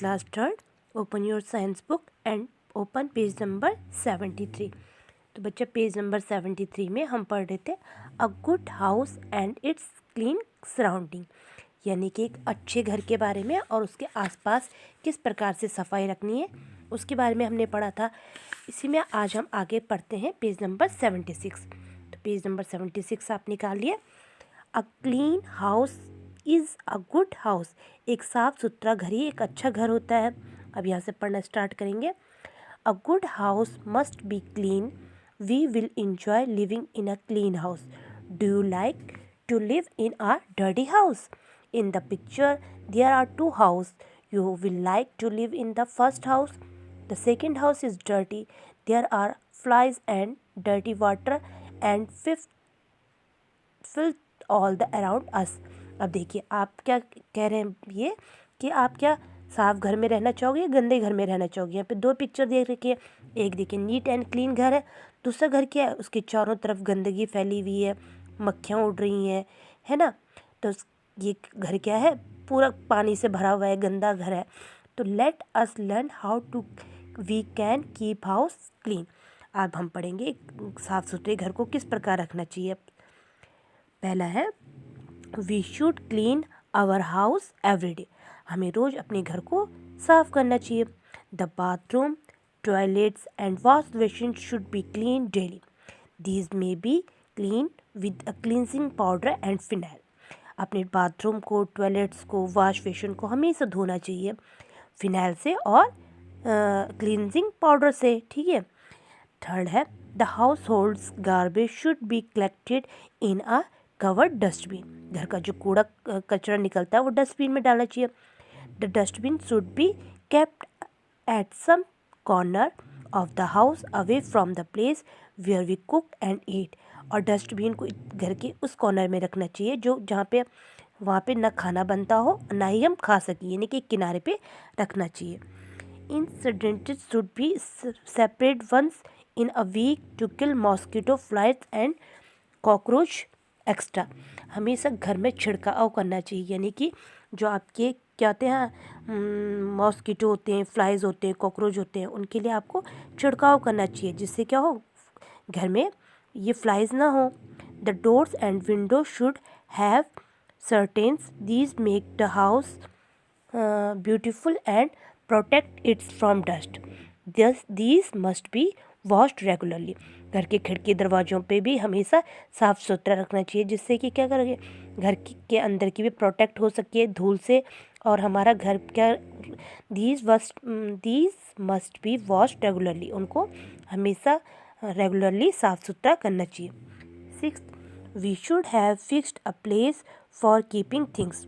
Class 3rd, open your science book and open page number 73। तो बच्चा page number 73 में हम पढ़ रहे थे अ good house and it's clean surrounding, यानी कि एक अच्छे घर के बारे में और उसके आसपास किस प्रकार से सफाई रखनी है उसके बारे में हमने पढ़ा था। इसी में आज हम आगे पढ़ते हैं पेज नंबर 76। तो पेज नंबर 76 आप निकाल लिए। अ clean house is a good house, एक साफ़ सुथरा घर ही एक अच्छा घर होता है। अब यहाँ से पढ़ना स्टार्ट करेंगे। A good house must be clean, we will enjoy living in a clean house. Do you like to live in a dirty house? In the picture there are two houses. You will like to live in the first house. The second house is dirty. There are flies and dirty water and filth all the around us. अब देखिए आप क्या कह रहे हैं, ये कि आप क्या साफ घर में रहना चाहोगे या गंदे घर में रहना चाहोगे। यहाँ पे दो पिक्चर देख रखिए, एक देखिए नीट एंड क्लीन घर है, दूसरा घर क्या है उसके चारों तरफ गंदगी फैली हुई है, मक्खियाँ उड़ रही हैं, है ना। तो ये घर क्या है, पूरा पानी से भरा हुआ है, गंदा घर है। तो let us learn how to we can keep house clean. अब हम पढ़ेंगे साफ़ सुथरे घर को किस प्रकार रखना चाहिए। पहला है we should clean our house every day, हमें रोज़ अपने घर को साफ़ करना चाहिए। The bathroom, toilets and wash basin should be clean daily. These may be clean with a cleansing powder and phenyl. अपने बाथरूम को, टॉयलेट्स को, वॉश बेसिन को हमेशा धोना चाहिए फिनाइल से और क्लींजिंग पाउडर से, ठीक है। थर्ड है the households garbage should be collected in a covered dustbin, घर का जो कूड़ा कचरा निकलता है वो डस्टबिन में डालना चाहिए। The dustbin should be kept at some corner of the house away from the place where we cook and eat. और डस्टबिन को घर के उस कॉर्नर में रखना चाहिए जो जहाँ पे वहाँ पे ना खाना बनता हो ना ही हम खा सकें, यानी कि किनारे पे रखना चाहिए। Incidences should be separate once in a week to kill mosquito, flies and cockroach extra। हमेशा घर में छिड़काव करना चाहिए, यानी कि जो आपके क्या होते हैं, मॉस्किटो होते हैं, फ्लाइज होते हैं, कॉकरोच होते हैं, उनके लिए आपको छिड़काव करना चाहिए जिससे क्या हो, घर में ये फ्लाइज ना हो। The doors and window should have curtains, these make the house beautiful and protect it from dust. These must be washed regularly। घर के खिड़की दरवाज़ों पे भी हमेशा साफ़ सुथरा रखना चाहिए जिससे कि क्या करेंगे, घर के अंदर की भी प्रोटेक्ट हो सके धूल से और हमारा घर क्या, these must be washed regularly, उनको हमेशा रेगुलरली साफ़ सुथरा करना चाहिए। 6th, we should have fixed a place for keeping things।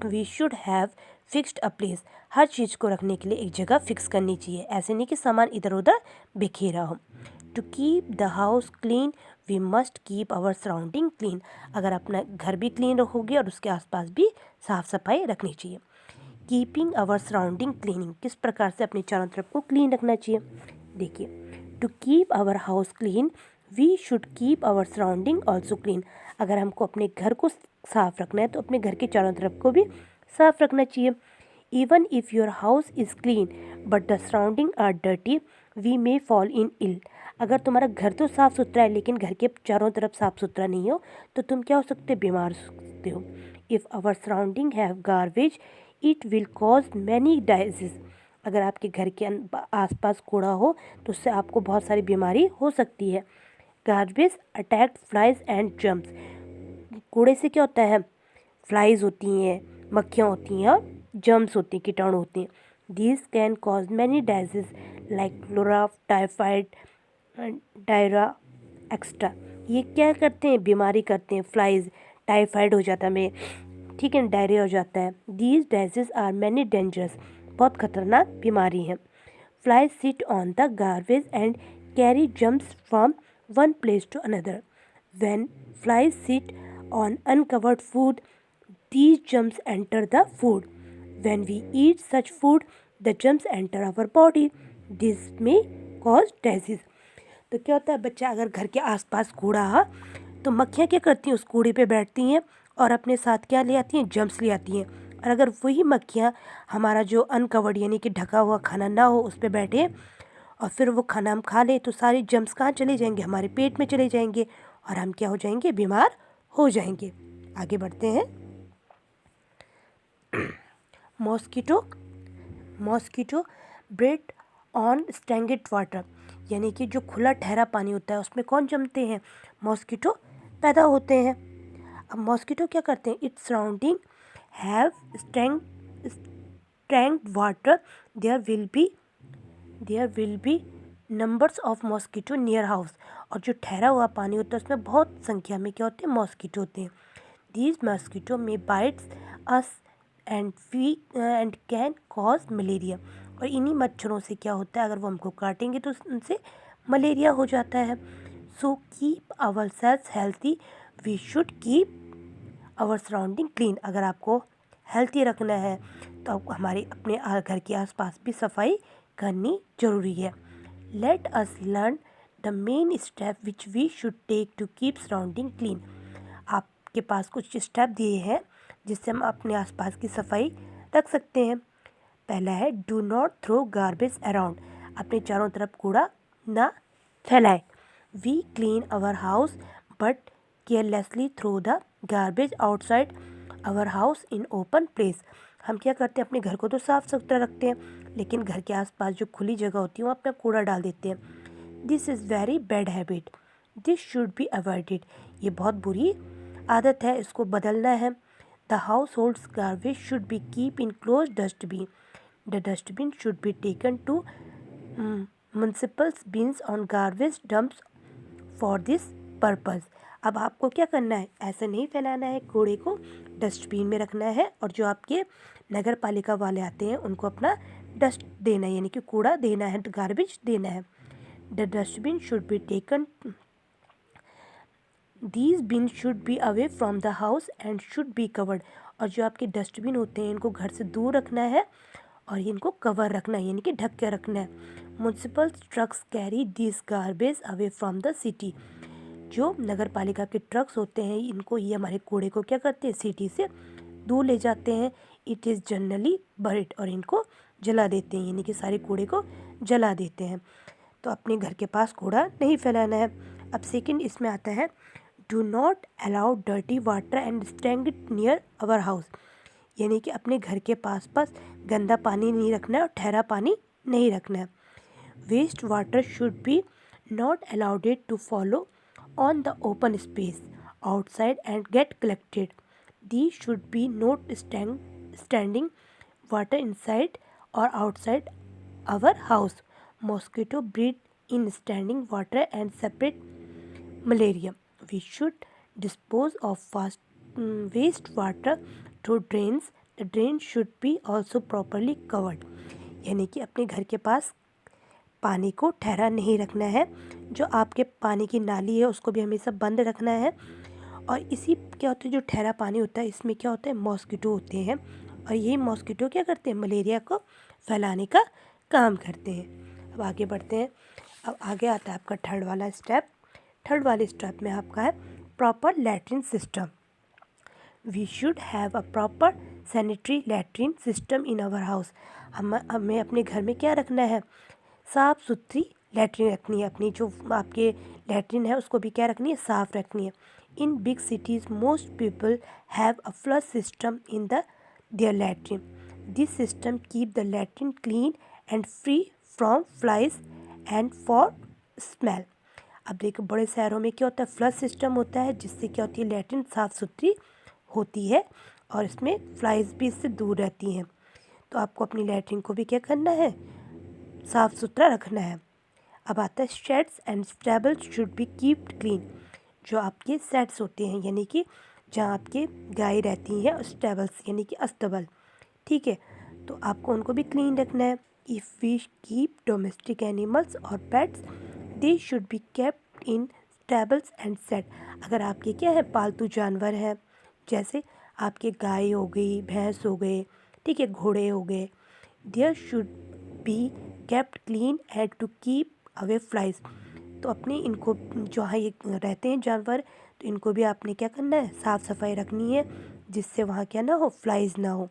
We should have fixed a place, हर चीज़ को रखने के लिए एक जगह फिक्स करनी चाहिए, ऐसे नहीं कि सामान इधर उधर बिखेरा हो। To keep the house clean we must keep our surrounding clean, अगर अपना घर भी क्लीन रखोगे और उसके आसपास भी साफ़ सफाई रखनी चाहिए। कीपिंग आवर सराउंडिंग क्लीनिंग, किस प्रकार से अपने चारों तरफ को क्लीन रखना चाहिए। देखिए to keep our house clean we should keep our surrounding also clean, अगर हमको अपने घर को साफ रखना है तो अपने घर के चारों तरफ को भी साफ रखना चाहिए। Even if your house is clean but the surrounding are dirty we may fall in ill, अगर तुम्हारा घर तो साफ़ सुथरा है लेकिन घर के चारों तरफ साफ़ सुथरा नहीं हो तो तुम क्या हो सकते, बीमार हो सकते हो। If our surrounding have garbage it will cause many diseases, अगर आपके घर के आसपास कूड़ा हो तो उससे आपको बहुत सारी बीमारी हो सकती है। Garbage attack flies and germs, कूड़े से क्या होता है, फ्लाइज होती हैं, मक्खियाँ होती हैं और जर्म्स होती हैं, कीटाणु होती हैं। These can cause many diseases like cholera, typhoid, diarrhoea extra, ये क्या करते हैं, बीमारी करते हैं। फ्लाइज, टाइफाइड हो जाता है हमें, ठीक है, डायरिया हो जाता है। These disease are many dangerous, बहुत खतरनाक बीमारी हैं। Flies sit on the garbage and carry germs from one place to another. When flies sit on uncovered food, these germs enter the food. When we eat such food, the germs enter our body. This may cause disease। तो क्या होता है बच्चा, अगर घर के आसपास कूड़ा है तो मक्खियाँ क्या करती हैं, उस कूड़े पे बैठती हैं और अपने साथ क्या ले आती हैं, जर्म्स ले आती हैं और अगर वही मक्खियाँ हमारा जो अनकवर्ड यानी कि ढका हुआ खाना ना हो उस पे बैठे और फिर वो खाना हम खा लें, तो सारी जर्म्स कहाँ चले जाएंगे, हमारे पेट में चले जाएंगे और हम क्या हो जाएंगे, बीमार हो जाएंगे। आगे बढ़ते हैं। Mosquito mosquito breed on stagnant water, यानी कि जो खुला ठहरा पानी होता है उसमें कौन जमते हैं, मॉस्किटो पैदा होते हैं। अब मॉस्किटो क्या करते हैं, its surrounding have stagnant water, there will be numbers of mosquito near house, और जो ठहरा हुआ पानी होता है उसमें बहुत संख्या में क्या होते हैं, मॉस्किटो होते हैं। दीज मॉस्किटो में bytes us and can cause malaria, और इन्हीं मच्छरों से क्या होता है, अगर वो हमको काटेंगे तो उनसे मलेरिया हो जाता है। So keep our cells healthy, we should keep our surrounding clean, अगर आपको हेल्थी रखना है तो आपको हमारे अपने घर के आसपास भी सफाई करनी जरूरी है। Let us learn the main step which we should take to keep surrounding clean. आपके पास कुछ स्टेप दिए हैं जिससे हम अपने आसपास की सफाई रख सकते हैं। पहला है, do not throw garbage around, अपने चारों तरफ कूड़ा ना फैलाएं। We clean our house but carelessly throw the garbage outside our house in open place, हम क्या करते हैं, अपने घर को तो साफ़ सुथरा रखते हैं लेकिन घर के आसपास जो खुली जगह होती है वहाँ अपना कूड़ा डाल देते हैं। This is very bad habit, this should be avoided, ये बहुत बुरी आदत है, इसको बदलना है। The households garbage should be keep in close dustbin, the dustbin should be taken to municipal bins on garbage dumps for this purpose. अब आपको क्या करना है, ऐसे नहीं फैलाना है, कूड़े को डस्टबिन में रखना है और जो आपके नगर पालिका वाले आते हैं उनको अपना डस्ट देना है, यानी कि कूड़ा देना है, गार्बेज देना है। The dustbin should be taken, these bin should be away from the house and should be covered, और जो आपके डस्टबिन होते हैं इनको घर से दूर रखना है और इनको कवर रखना है, यानी कि ढक के रखना है। Municipal trucks carry this garbage away from the city, जो नगर पालिका के ट्रक्स होते हैं इनको, ये हमारे कूड़े को क्या करते हैं, सिटी से दूर ले जाते हैं। इट इज़ जनरली बर्ड, और इनको जला देते हैं, यानी कि सारे कूड़े को जला देते हैं। तो अपने घर के पास कूड़ा नहीं फैलाना है। अब सेकंड इसमें आता है, do not allow dirty water and stagnant near our house, यानी कि अपने घर के पास गंदा पानी नहीं रखना है और ठहरा पानी नहीं रखना है। Waste water should be not allowed to follow on the open space outside and get collected. These should be not standing water inside or outside our house. Mosquito breed in standing water and separate malaria. We should dispose of waste water through drains. The drain should be also properly covered. यानी कि अपने घर के पास पानी को ठहरा नहीं रखना है, जो आपके पानी की नाली है उसको भी हमेशा बंद रखना है। और इसी क्या होता है, जो ठहरा पानी होता है इसमें क्या होता है, मॉस्किटो होते हैं, और यही मॉस्किटो क्या करते हैं, मलेरिया को फैलाने का काम करते हैं। अब आगे बढ़ते हैं। अब आगे आता है आपका थर्ड वाला स्टेप। थर्ड वाले स्टेप में आपका है proper latrine system. We should have a proper sanitary latrine system in our house, हमें अपने घर में क्या रखना है, साफ़ सुथरी लैट्रिन रखनी है। अपनी जो आपके लैट्रिन है उसको भी क्या रखनी है, साफ़ रखनी है। In big cities most people have a flush system in their latrine, this system keep the latrine clean and free from flies and for smell. अब देखो बड़े शहरों में क्या होता है, फ्लश सिस्टम होता है जिससे क्या होती है, लैट्रिन साफ़ सुथरी होती है और इसमें फ्लाइज भी इससे दूर रहती हैं। तो आपको अपनी लैट्रिन को भी क्या करना है, साफ़ सुथरा रखना है। अब आता है shades and stables should be keeped clean, जो आपके शेड्स होते हैं यानी कि जहाँ आपके गाय रहती हैं, और स्टेबल्स यानी कि अस्तबल, ठीक है, तो आपको उनको भी क्लीन रखना है। If we keep domestic animals और pets they should be kept in stables and shed, अगर आपके क्या है, पालतू जानवर हैं, जैसे आपके गाय हो गई, भैंस हो गए, ठीक है, घोड़े हो गए, there should be kept clean and to keep away flies, तो अपने इनको जहाँ ये रहते हैं जानवर, तो इनको भी आपने क्या करना है, साफ़ सफाई रखनी है जिससे वहाँ क्या ना हो, फ्लाइज ना हो।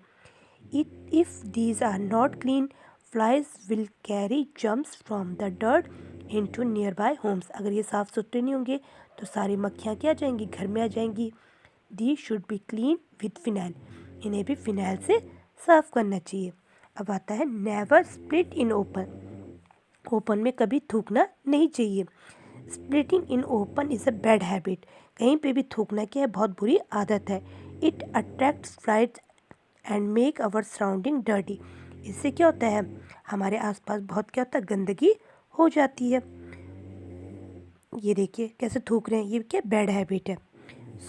If these are not clean, flies will carry germs from the dirt into nearby homes. अगर ये साफ़ सुथरे नहीं होंगे तो सारी मक्खियाँ क्या आ जाएंगी, घर में आ जाएंगी. These should be clean with phenyl. इन्हें भी फिनाइल से साफ़ करना चाहिए. अब आता है never split in open. Open में कभी थूकना नहीं चाहिए. Splitting in open is a bad habit. कहीं पे भी थूकना क्या है, बहुत बुरी आदत है. It attracts flies and make our surrounding dirty. इससे क्या होता है, हमारे आसपास बहुत क्या होता है, गंदगी हो जाती है. ये देखिए कैसे थूक रहे हैं, ये क्या बैड हैबिट है.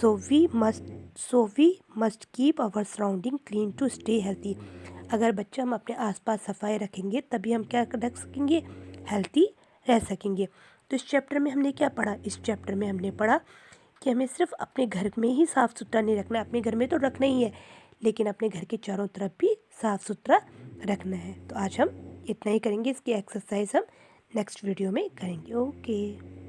So we must keep our surrounding clean to stay healthy. अगर बच्चा हम अपने आसपास सफाई रखेंगे तभी हम क्या रख सकेंगे, हेल्थी रह सकेंगे. तो इस चैप्टर में हमने क्या पढ़ा, इस चैप्टर में हमने पढ़ा कि हमें सिर्फ अपने घर में ही साफ़ सुथरा नहीं रखना. अपने घर में तो रखना ही है, लेकिन अपने घर के चारों तरफ भी साफ़ सुथरा रखना है. तो आज हम इतना ही करेंगे. इसकी एक्सरसाइज हम नेक्स्ट वीडियो में करेंगे. ओके.